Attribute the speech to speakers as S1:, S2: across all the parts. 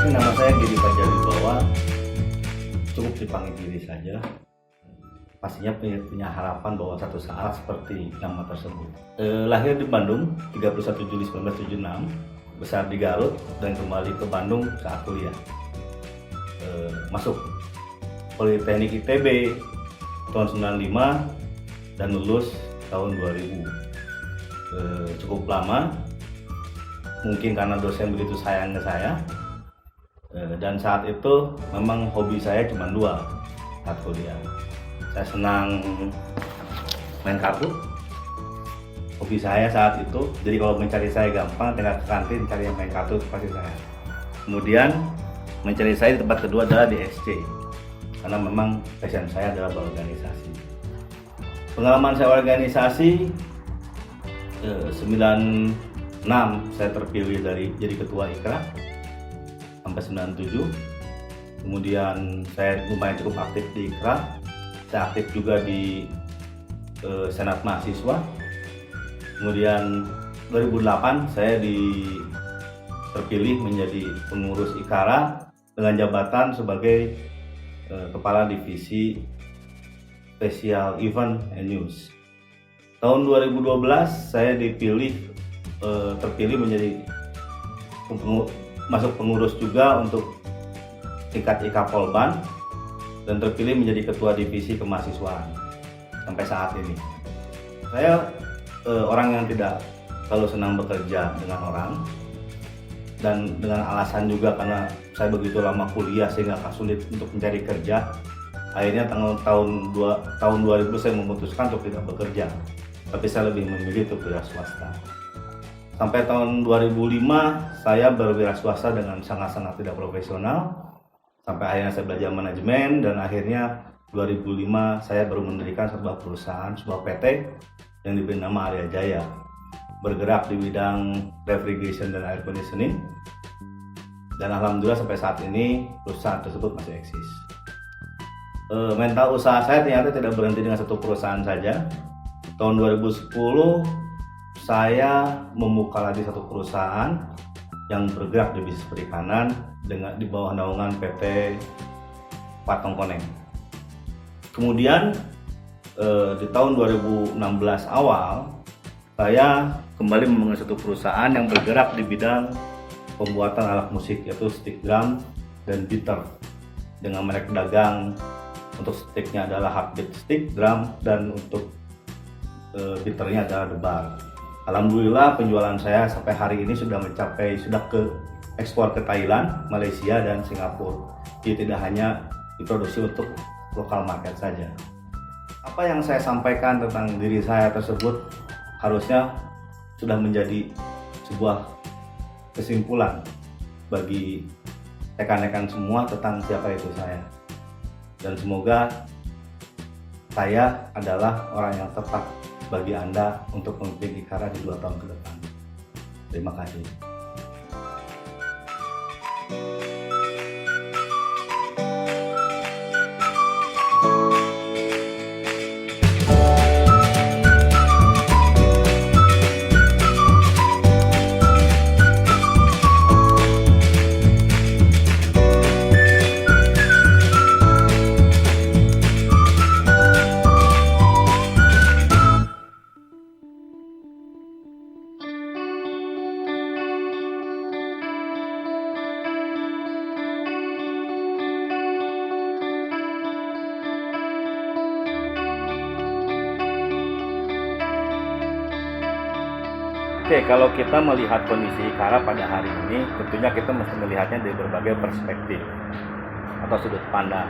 S1: Nama saya Giri Fajarwibawa, cukup dipanggil Giri saja. Pastinya punya harapan bahwa satu saat seperti nama tersebut. Lahir di Bandung 31 Juli 1976, besar di Garut dan kembali ke Bandung saat kuliah. Masuk Politeknik ITB tahun 95 dan lulus tahun 2000. Cukup lama, mungkin karena dosen begitu sayang ke saya. Dan saat itu memang hobi saya cuma dua saat kuliah. Saya senang main kartu, hobi saya saat itu. Jadi kalau mencari saya gampang, tinggal ke kantin cari yang main kartu pasti saya. Kemudian mencari saya di tempat kedua adalah di SC, karena memang passion saya adalah berorganisasi. Pengalaman saya organisasi 96 saya terpilih jadi ketua IKRA sampai 97. Kemudian saya lumayan cukup aktif di IKRA. Saya aktif juga di Senat Mahasiswa. Kemudian 2008 saya terpilih menjadi pengurus IKARA dengan jabatan sebagai Kepala Divisi Special Event and News. Tahun 2012 saya terpilih menjadi masuk pengurus juga untuk tingkat IK Polban dan terpilih menjadi ketua divisi kemahasiswaan sampai saat ini. Saya orang yang tidak terlalu senang bekerja dengan orang, dan dengan alasan juga karena saya begitu lama kuliah sehingga sulit untuk mencari kerja. Akhirnya tahun 2000 saya memutuskan untuk tidak bekerja, tapi saya lebih memilih untuk berwirausaha. Sampai tahun 2005 saya berwira swasta dengan sangat-sangat tidak profesional, sampai akhirnya saya belajar manajemen, dan akhirnya 2005 saya baru mendirikan sebuah perusahaan, sebuah PT yang diberi nama Arya Jaya, bergerak di bidang refrigeration dan air conditioning, dan alhamdulillah sampai saat ini perusahaan tersebut masih eksis. Mental usaha saya ternyata tidak berhenti dengan satu perusahaan saja. Tahun 2010 saya membuka lagi satu perusahaan yang bergerak di bisnis perikanan di bawah naungan PT Patong Koneng. Kemudian di tahun 2016 awal saya kembali membangun satu perusahaan yang bergerak di bidang pembuatan alat musik, yaitu stick drum dan bitter, dengan merek dagang. Untuk sticknya adalah heartbeat stick drum dan untuk bitternya adalah The Bar. Alhamdulillah penjualan saya sampai hari ini sudah ke ekspor ke Thailand, Malaysia, dan Singapura. Jadi tidak hanya diproduksi untuk lokal market saja. Apa yang saya sampaikan tentang diri saya tersebut harusnya sudah menjadi sebuah kesimpulan bagi rekan-rekan semua tentang siapa itu saya. Dan semoga saya adalah orang yang tepat bagi Anda untuk memimpin IKARA di 2 tahun ke depan. Terima kasih. Oke, kalau kita melihat kondisi IKARA pada hari ini, tentunya kita mesti melihatnya dari berbagai perspektif atau sudut pandang.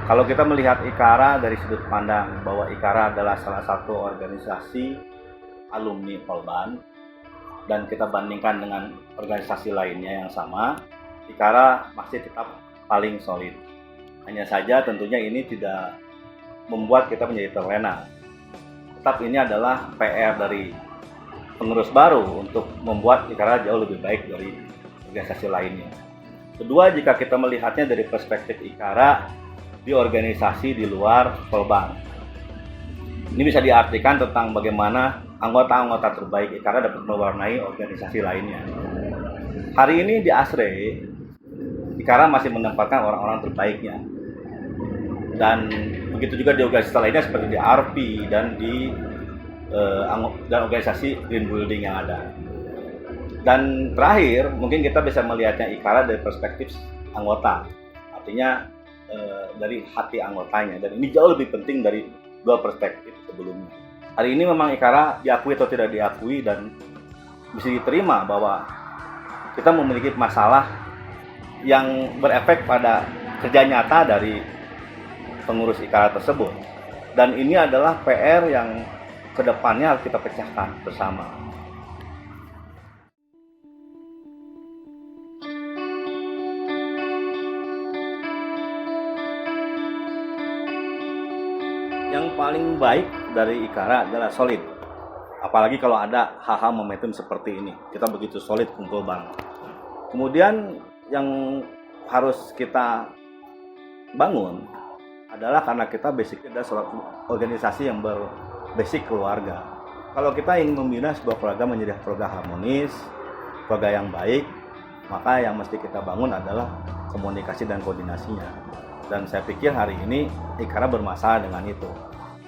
S1: Kalau kita melihat IKARA dari sudut pandang bahwa IKARA adalah salah satu organisasi alumni Polban, dan kita bandingkan dengan organisasi lainnya yang sama, IKARA masih tetap paling solid. Hanya saja tentunya ini tidak membuat kita menjadi terlena. Tetap ini adalah PR dari pengurus baru untuk membuat IKARA jauh lebih baik dari organisasi lainnya. Kedua, jika kita melihatnya dari perspektif IKARA di organisasi di luar Polbank. Ini bisa diartikan tentang bagaimana anggota-anggota terbaik IKARA dapat mewarnai organisasi lainnya. Hari ini di ASRE, IKARA masih menempatkan orang-orang terbaiknya. Dan begitu juga di organisasi lainnya seperti di RP dan di organisasi Green Building yang ada. Dan terakhir, mungkin kita bisa melihatnya IKARA dari perspektif anggota. Artinya dari hati anggotanya. Dan ini jauh lebih penting dari dua perspektif sebelumnya. Hari ini memang IKARA diakui atau tidak diakui dan bisa diterima bahwa kita memiliki masalah yang berefek pada kerja nyata dari pengurus IKARA tersebut. Dan ini adalah PR yang kedepannya harus kita pecahkan bersama. Yang paling baik dari IKARA adalah solid. Apalagi kalau ada hal-hal momentum seperti ini. Kita begitu solid kumpul bareng. Kemudian yang harus kita bangun adalah karena kita basicnya adalah suatu organisasi yang berbasic keluarga. Kalau kita ingin membina sebuah keluarga menjadi keluarga harmonis, keluarga yang baik, maka yang mesti kita bangun adalah komunikasi dan koordinasinya. Dan saya pikir hari ini IKARA bermasalah dengan itu.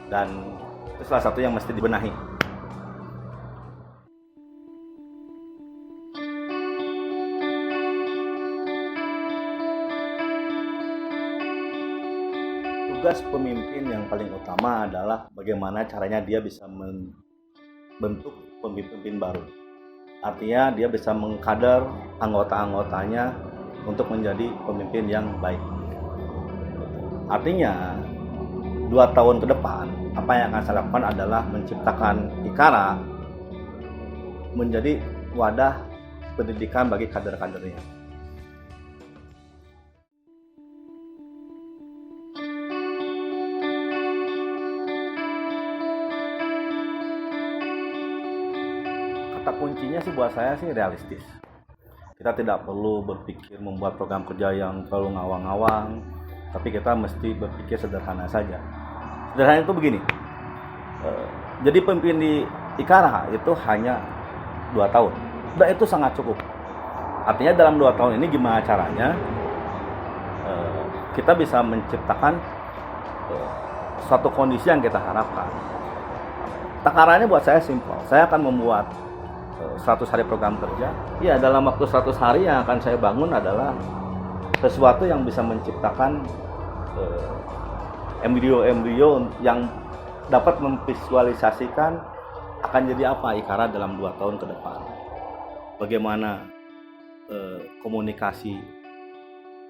S1: Dan itu salah satu yang mesti dibenahi. Tugas pemimpin yang paling utama adalah bagaimana caranya dia bisa membentuk pemimpin baru. Artinya dia bisa mengkader anggota-anggotanya untuk menjadi pemimpin yang baik. Artinya 2 tahun ke depan apa yang akan saya lakukan adalah menciptakan IKARA menjadi wadah pendidikan bagi kader-kadernya. Kata kuncinya sih buat saya sih realistis. Kita tidak perlu berpikir membuat program kerja yang terlalu ngawang-ngawang, tapi kita mesti berpikir sederhana saja. Sederhana itu begini, jadi pemimpin di IKARA itu hanya 2 tahun, dan itu sangat cukup. Artinya dalam 2 tahun ini gimana caranya kita bisa menciptakan suatu kondisi yang kita harapkan. Takarannya buat saya simpel, saya akan membuat 100 hari program kerja. Ya, dalam waktu 100 hari yang akan saya bangun adalah sesuatu yang bisa menciptakan embrio-embrio yang dapat memvisualisasikan akan jadi apa IKARA dalam 2 tahun ke depan. Bagaimana komunikasi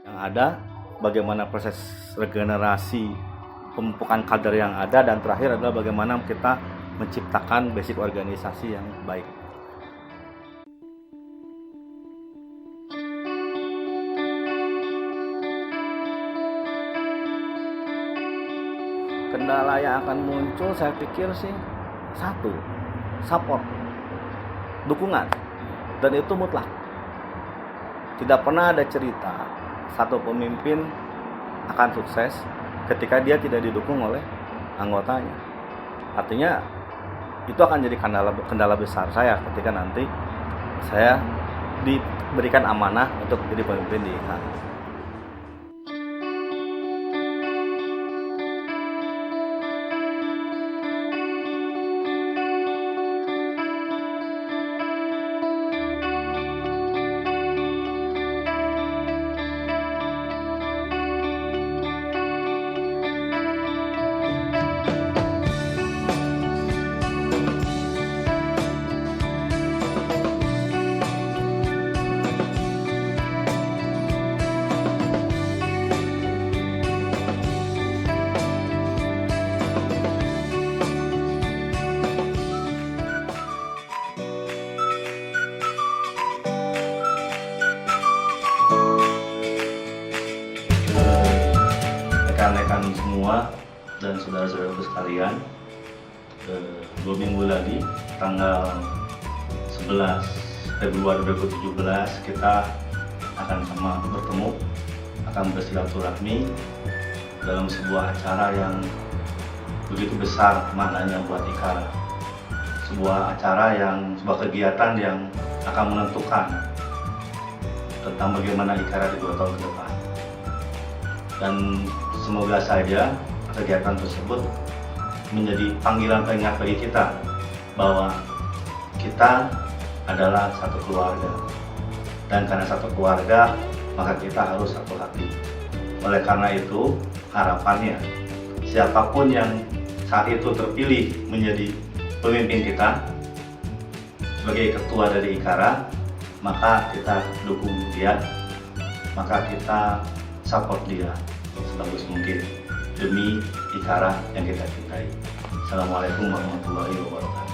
S1: yang ada, bagaimana proses regenerasi pemupukan kader yang ada, dan terakhir adalah bagaimana kita menciptakan basic organisasi yang baik. Kendala yang akan muncul saya pikir sih satu, support, dukungan, dan itu mutlak. Tidak pernah ada cerita satu pemimpin akan sukses ketika dia tidak didukung oleh anggotanya. Artinya itu akan jadi kendala besar saya ketika nanti saya diberikan amanah untuk jadi pemimpin di IKARA. Rekan-rekan semua dan saudara-saudaraku sekalian, 2 minggu lagi tanggal 11 Februari 2017 kita akan sama bertemu, akan bersilaturahmi dalam sebuah acara yang begitu besar maknanya buat IKARA. Sebuah sebuah kegiatan yang akan menentukan tentang bagaimana IKARA di 2 tahun ke depan. Dan semoga saja kegiatan tersebut menjadi panggilan pengingat bagi kita bahwa kita adalah satu keluarga, dan karena satu keluarga maka kita harus satu hati. Oleh karena itu harapannya siapapun yang saat itu terpilih menjadi pemimpin kita sebagai ketua dari IKARA, maka kita dukung dia, maka kita support dia sebagus mungkin demi IKARA yang kita cintai. Assalamualaikum warahmatullahi wabarakatuh.